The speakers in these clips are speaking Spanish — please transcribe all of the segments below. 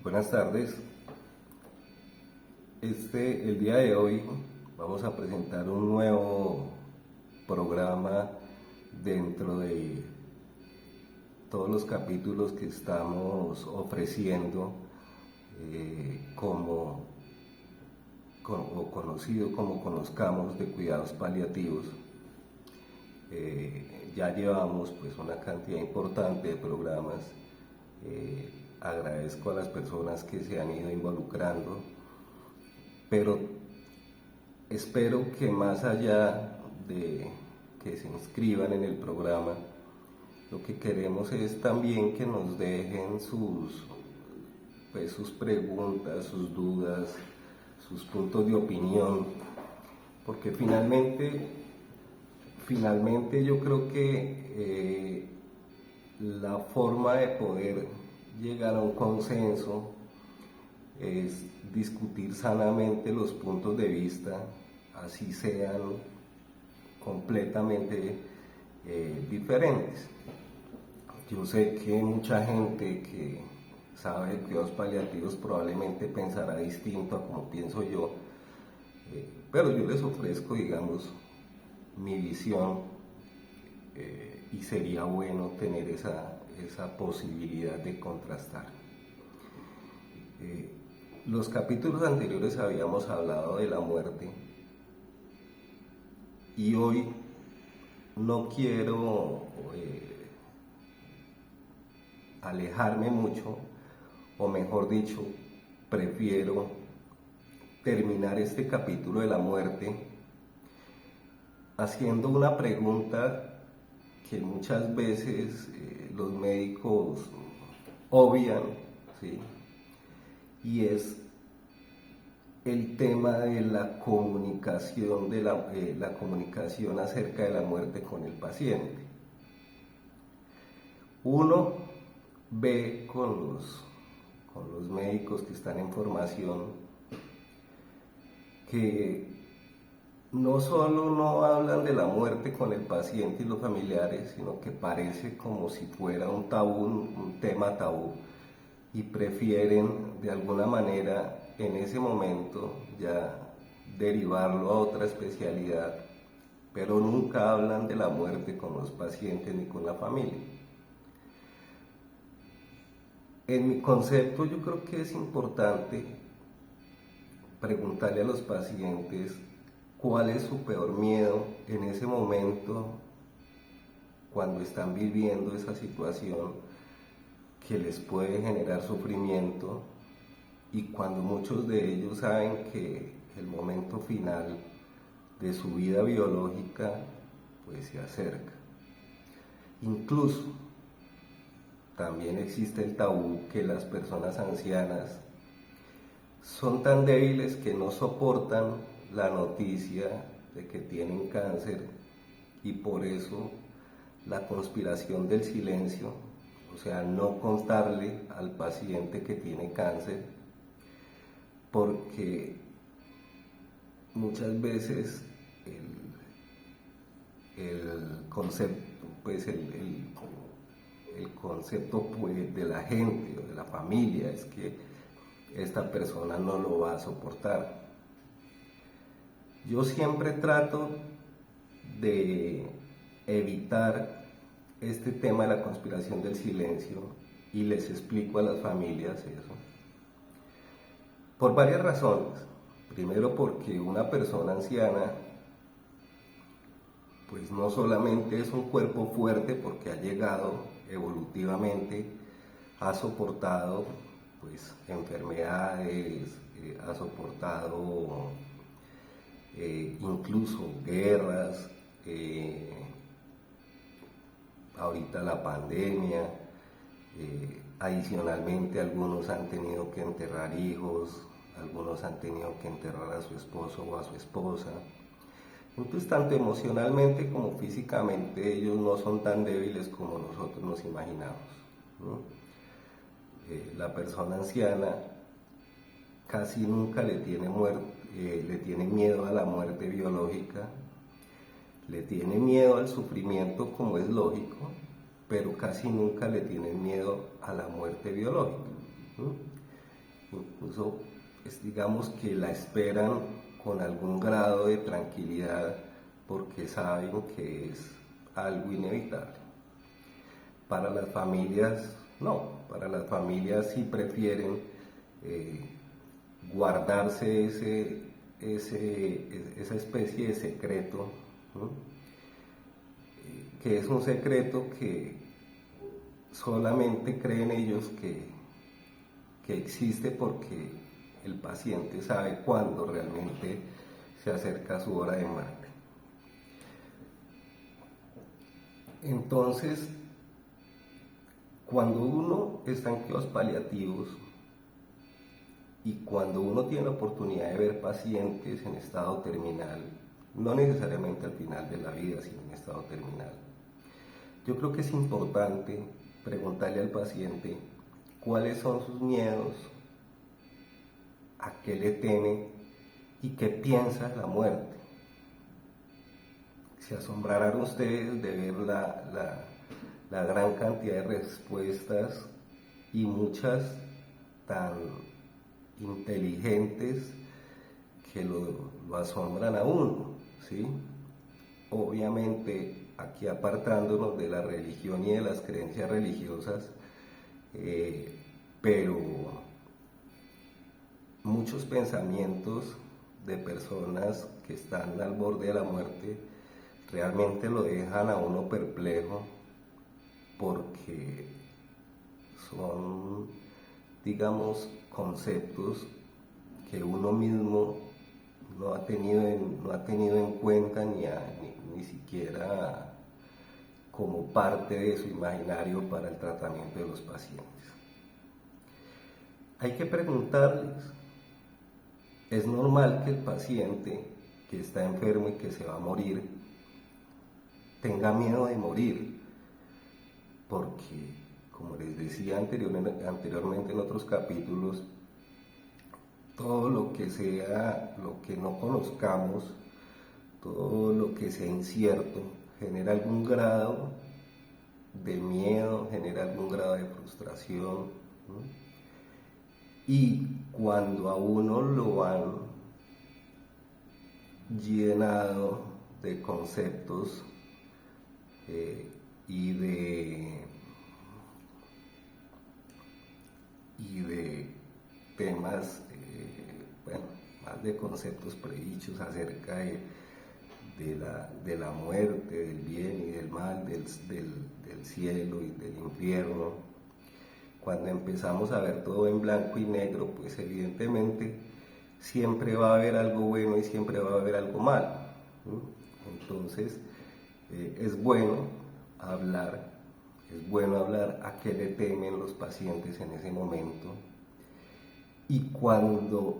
Buenas tardes. El día de hoy vamos a presentar un nuevo programa dentro de todos los capítulos que estamos ofreciendo o conocido como Conozcamos de Cuidados Paliativos. Ya llevamos pues una cantidad importante de programas. Agradezco a las personas que se han ido involucrando, pero espero que más allá de que se inscriban en el programa, lo que queremos es también que nos dejen sus preguntas, sus dudas, sus puntos de opinión, porque finalmente yo creo que la forma de poder llegar a un consenso es discutir sanamente los puntos de vista, así sean completamente diferentes. Yo sé que mucha gente que sabe de cuidados paliativos probablemente pensará distinto a como pienso yo, pero yo les ofrezco, digamos, mi visión, y sería bueno tener esa posibilidad de contrastar. Los capítulos anteriores habíamos hablado de la muerte y hoy no quiero alejarme mucho, o mejor dicho, prefiero terminar este capítulo de la muerte haciendo una pregunta que muchas veces los médicos obvian, ¿sí? Y es el tema de la comunicación, la comunicación acerca de la muerte con el paciente. Uno ve con los médicos que están en formación que no solo no hablan de la muerte con el paciente y los familiares, sino que parece como si fuera un tabú, un tema tabú, y prefieren de alguna manera en ese momento ya derivarlo a otra especialidad, pero nunca hablan de la muerte con los pacientes ni con la familia. En mi concepto yo creo que es importante preguntarle a los pacientes cuál es su peor miedo en ese momento cuando están viviendo esa situación que les puede generar sufrimiento, y cuando muchos de ellos saben que el momento final de su vida biológica pues se acerca. Incluso también existe el tabú que las personas ancianas son tan débiles que no soportan la noticia de que tienen cáncer, y por eso la conspiración del silencio, o sea, no contarle al paciente que tiene cáncer, porque muchas veces el concepto, pues el concepto pues, de la gente o de la familia es que esta persona no lo va a soportar. Yo siempre trato de evitar este tema de la conspiración del silencio y les explico a las familias eso por varias razones. Primero, porque una persona anciana pues no solamente es un cuerpo fuerte porque ha llegado evolutivamente, ha soportado pues enfermedades, ha soportado incluso guerras, ahorita la pandemia, adicionalmente algunos han tenido que enterrar hijos, algunos han tenido que enterrar a su esposo o a su esposa. Entonces, tanto emocionalmente como físicamente ellos no son tan débiles como nosotros nos imaginamos, ¿no? La persona anciana casi nunca le tiene miedo a la muerte biológica, le tiene miedo al sufrimiento como es lógico, pero casi nunca le tiene miedo a la muerte biológica, ¿no? incluso digamos que la esperan con algún grado de tranquilidad porque saben que es algo inevitable. Para las familias no, para las familias sí prefieren guardarse esa especie de secreto, ¿no? Que es un secreto que solamente creen ellos que existe porque el paciente sabe cuándo realmente se acerca su hora de muerte. Entonces, cuando uno está en cuidados paliativos y cuando uno tiene la oportunidad de ver pacientes en estado terminal, no necesariamente al final de la vida, sino en estado terminal, yo creo que es importante preguntarle al paciente cuáles son sus miedos, a qué le teme y qué piensa de la muerte. Se asombrarán ustedes de ver la gran cantidad de respuestas y muchas tan inteligentes que lo asombran a uno, ¿sí? Obviamente aquí apartándonos de la religión y de las creencias religiosas, pero muchos pensamientos de personas que están al borde de la muerte realmente lo dejan a uno perplejo porque son, digamos, conceptos que uno mismo no ha tenido en cuenta ni siquiera como parte de su imaginario para el tratamiento de los pacientes. Hay que preguntarles, ¿es normal que el paciente que está enfermo y que se va a morir tenga miedo de morir? Porque, como les decía anteriormente en otros capítulos, todo lo que sea, lo que no conozcamos, todo lo que sea incierto, genera algún grado de miedo, genera algún grado de frustración, ¿no? Y cuando a uno lo han llenado de conceptos y de temas, bueno, más de conceptos predichos acerca de la muerte, del bien y del mal, del cielo y del infierno. Cuando empezamos a ver todo en blanco y negro, pues evidentemente siempre va a haber algo bueno y siempre va a haber algo malo, ¿no? Entonces, es bueno hablar a qué le temen los pacientes en ese momento, y cuando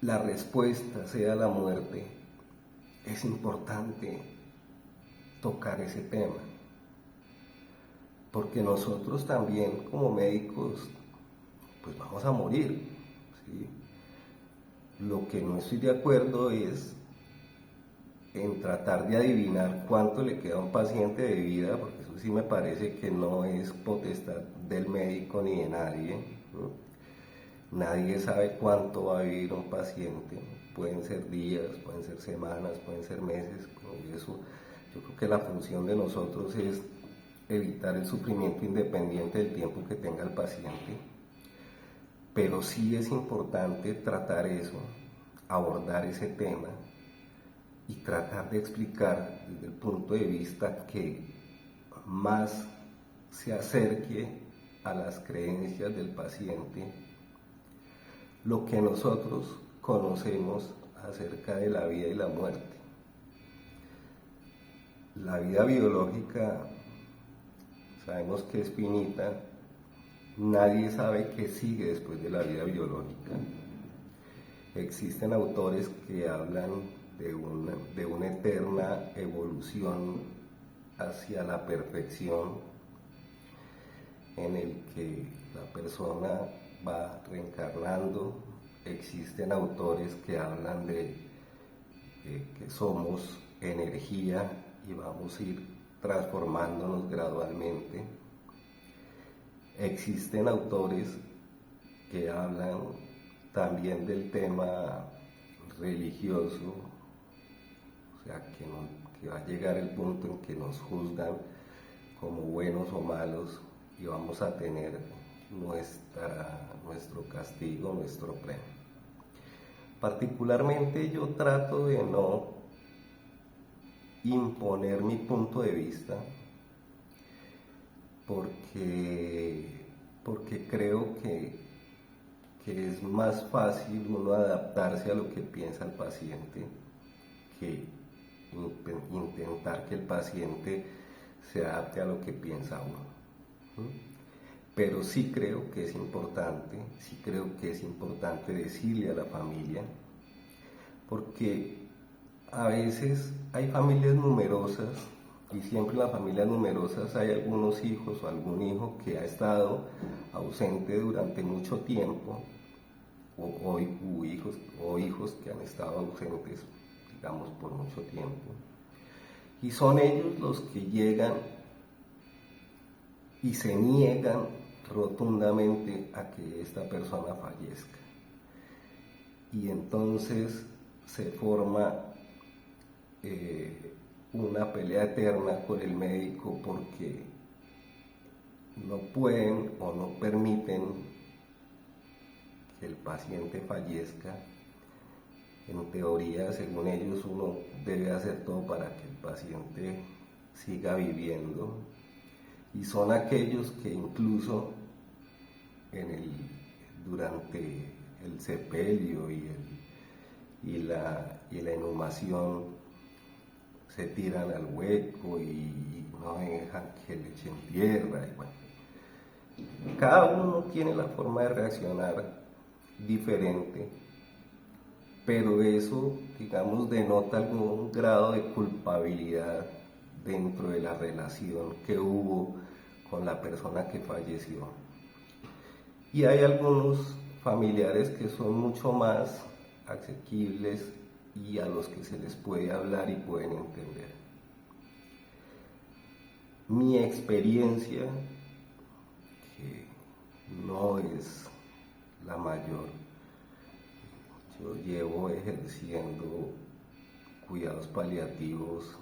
la respuesta sea la muerte, es importante tocar ese tema, porque nosotros también como médicos pues vamos a morir, ¿sí? Lo que no estoy de acuerdo es en tratar de adivinar cuánto le queda a un paciente de vida, porque eso sí me parece que no es potestad del médico ni de nadie, ¿no? Nadie sabe cuánto va a vivir un paciente, pueden ser días, pueden ser semanas, pueden ser meses, y eso yo creo que la función de nosotros es evitar el sufrimiento independiente del tiempo que tenga el paciente, pero sí es importante tratar eso, abordar ese tema y tratar de explicar desde el punto de vista que más se acerque a las creencias del paciente lo que nosotros conocemos acerca de la vida y la muerte. La vida biológica sabemos que es finita, nadie sabe qué sigue después de la vida biológica. Existen autores que hablan de una eterna evolución hacia la perfección, en el que la persona va reencarnando. Existen autores que hablan de que somos energía y vamos a ir transformándonos gradualmente. Existen autores que hablan también del tema religioso, o sea, que va a llegar el punto en que nos juzgan como buenos o malos y vamos a tener nuestro castigo, nuestro premio. Particularmente yo trato de no imponer mi punto de vista porque creo que es más fácil uno adaptarse a lo que piensa el paciente que intentar que el paciente se adapte a lo que piensa uno. Pero sí creo que es importante decirle a la familia, porque a veces hay familias numerosas y siempre en las familias numerosas hay algunos hijos o algún hijo que ha estado ausente durante mucho tiempo o hijos que han estado ausentes, digamos, por mucho tiempo. Y son ellos los que llegan y se niegan rotundamente a que esta persona fallezca. Y entonces se forma una pelea eterna con el médico porque no pueden o no permiten que el paciente fallezca. En teoría, según ellos, uno debe hacer todo para que el paciente siga viviendo. Y son aquellos que incluso durante el sepelio y la inhumación se tiran al hueco y no dejan que le echen tierra. Y bueno, cada uno tiene la forma de reaccionar diferente, pero eso, digamos, denota algún grado de culpabilidad dentro de la relación que hubo con la persona que falleció. Y hay algunos familiares que son mucho más asequibles y a los que se les puede hablar y pueden entender. Mi experiencia, que no es la mayor, yo llevo ejerciendo cuidados paliativos,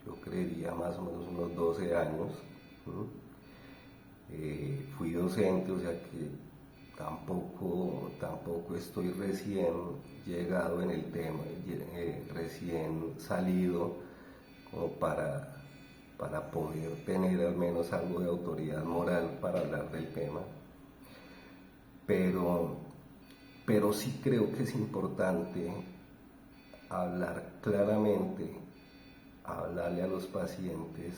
yo creería más o menos unos 12 años. Fui docente, o sea que tampoco estoy recién llegado en el tema, recién salido como para poder tener al menos algo de autoridad moral para hablar del tema. Pero sí creo que es importante hablar claramente, hablarle a los pacientes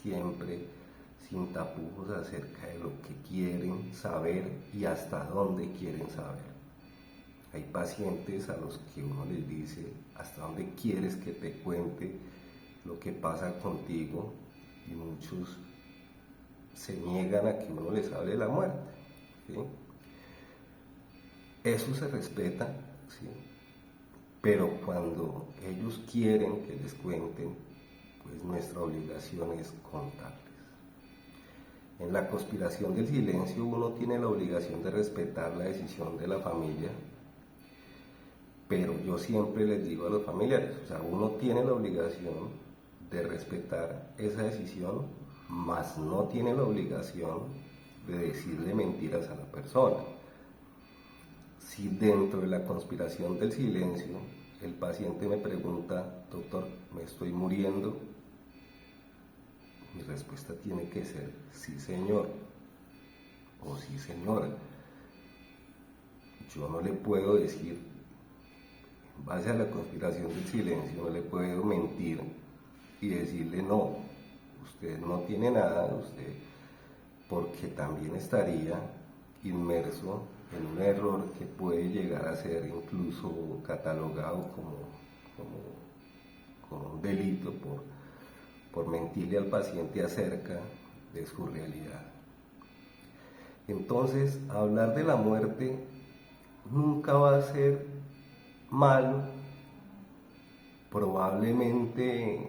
siempre sin tapujos acerca de lo que quieren saber y hasta dónde quieren saber. Hay pacientes a los que uno les dice hasta dónde quieres que te cuente lo que pasa contigo y muchos se niegan a que uno les hable de la muerte, ¿sí? Eso se respeta, ¿sí? Pero cuando ellos quieren que les cuenten, pues nuestra obligación es contarles. En la conspiración del silencio uno tiene la obligación de respetar la decisión de la familia, pero yo siempre les digo a los familiares, o sea, uno tiene la obligación de respetar esa decisión, mas no tiene la obligación de decirle mentiras a la persona. Si dentro de la conspiración del silencio el paciente me pregunta, doctor, me estoy muriendo, mi respuesta tiene que ser sí señor o sí señora. Yo no le puedo decir, en base a la conspiración del silencio, no le puedo mentir y decirle no, usted no tiene nada, usted, porque también estaría inmerso en un error que puede llegar a ser incluso catalogado como un delito por mentirle al paciente acerca de su realidad. Entonces, hablar de la muerte nunca va a ser malo, probablemente,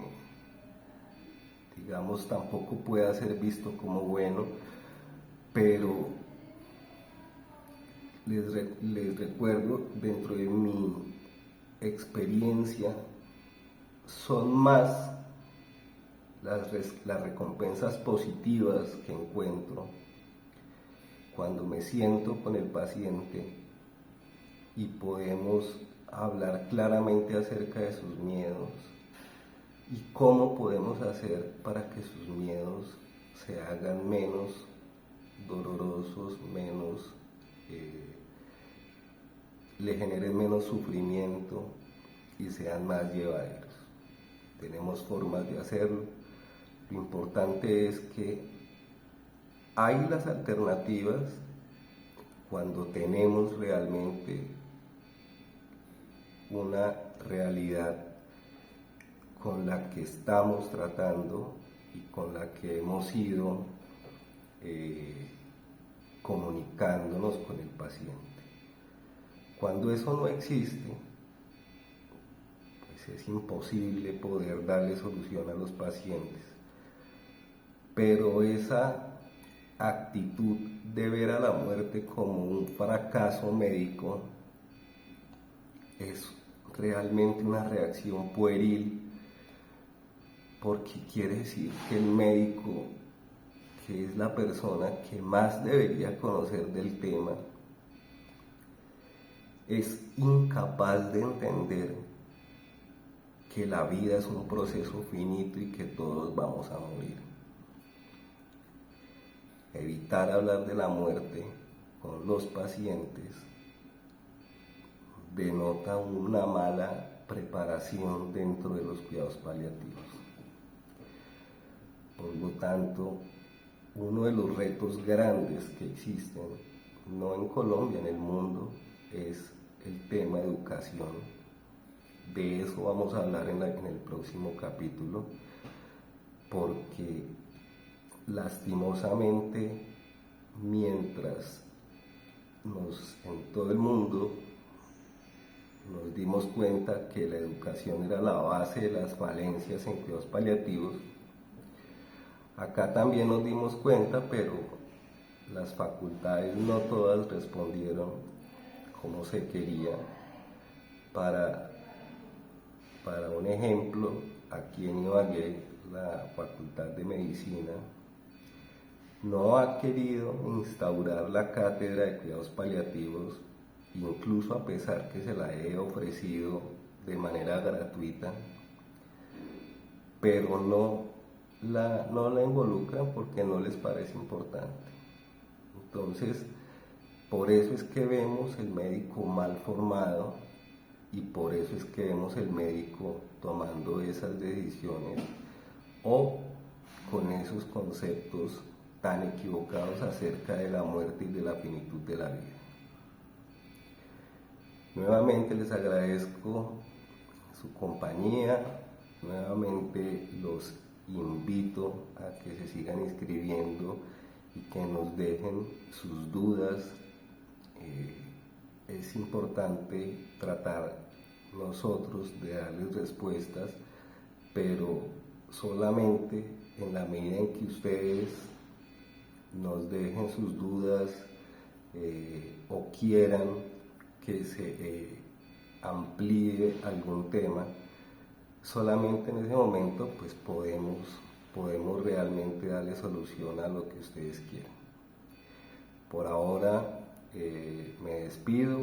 digamos, tampoco pueda ser visto como bueno, pero les recuerdo, dentro de mi experiencia, son más las recompensas positivas que encuentro cuando me siento con el paciente y podemos hablar claramente acerca de sus miedos y cómo podemos hacer para que sus miedos se hagan menos dolorosos, le generen menos sufrimiento y sean más llevaderos. Tenemos formas de hacerlo. Lo importante es que hay las alternativas cuando tenemos realmente una realidad con la que estamos tratando y con la que hemos ido comunicándonos con el paciente. Cuando eso no existe, pues es imposible poder darle solución a los pacientes. Pero esa actitud de ver a la muerte como un fracaso médico es realmente una reacción pueril, porque quiere decir que el médico, que es la persona que más debería conocer del tema, es incapaz de entender que la vida es un proceso finito y que todos vamos a morir. Evitar hablar de la muerte con los pacientes denota una mala preparación dentro de los cuidados paliativos. Por lo tanto, uno de los retos grandes que existen, no en Colombia, en el mundo, es el tema de educación. De eso vamos a hablar en el próximo capítulo, porque lastimosamente, mientras en todo el mundo nos dimos cuenta que la educación era la base de las falencias en cuidados paliativos, acá también nos dimos cuenta, pero las facultades no todas respondieron como se quería. Para un ejemplo, aquí en Ibagué, la Facultad de Medicina no ha querido instaurar la cátedra de cuidados paliativos, incluso a pesar que se la he ofrecido de manera gratuita, pero no la involucran porque no les parece importante. Entonces, por eso es que vemos el médico mal formado y por eso es que vemos el médico tomando esas decisiones o con esos conceptos tan equivocados acerca de la muerte y de la finitud de la vida. Nuevamente les agradezco su compañía, nuevamente los invito a que se sigan inscribiendo y que nos dejen sus dudas. Es importante tratar nosotros de darles respuestas, pero solamente en la medida en que ustedes nos dejen sus dudas o quieran que se amplíe algún tema, solamente en ese momento pues podemos realmente darle solución a lo que ustedes quieran. Por ahora me despido.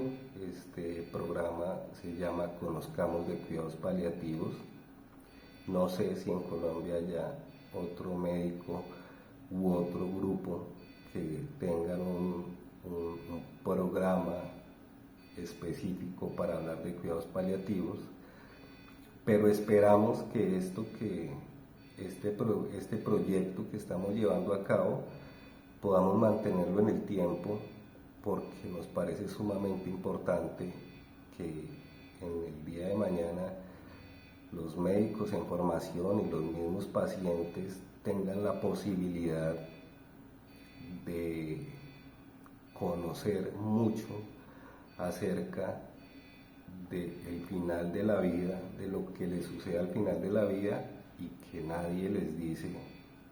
Este programa se llama Conozcamos de Cuidados Paliativos. No sé si en Colombia haya otro médico u otro grupo que tengan un programa específico para hablar de cuidados paliativos, pero esperamos que este proyecto que estamos llevando a cabo podamos mantenerlo en el tiempo, porque nos parece sumamente importante que en el día de mañana los médicos en formación y los mismos pacientes tengan la posibilidad de conocer mucho acerca del final de la vida, de lo que les sucede al final de la vida y que nadie les dice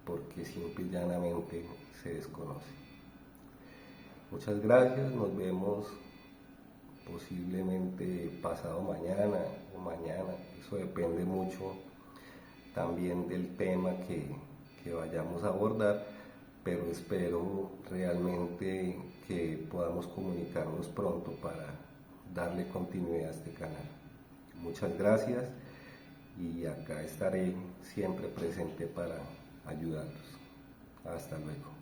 porque simple y llanamente se desconoce. Muchas gracias, nos vemos posiblemente pasado mañana o mañana, eso depende mucho también del tema que vayamos a abordar, pero espero realmente que podamos comunicarnos pronto para darle continuidad a este canal. Muchas gracias y acá estaré siempre presente para ayudarlos. Hasta luego.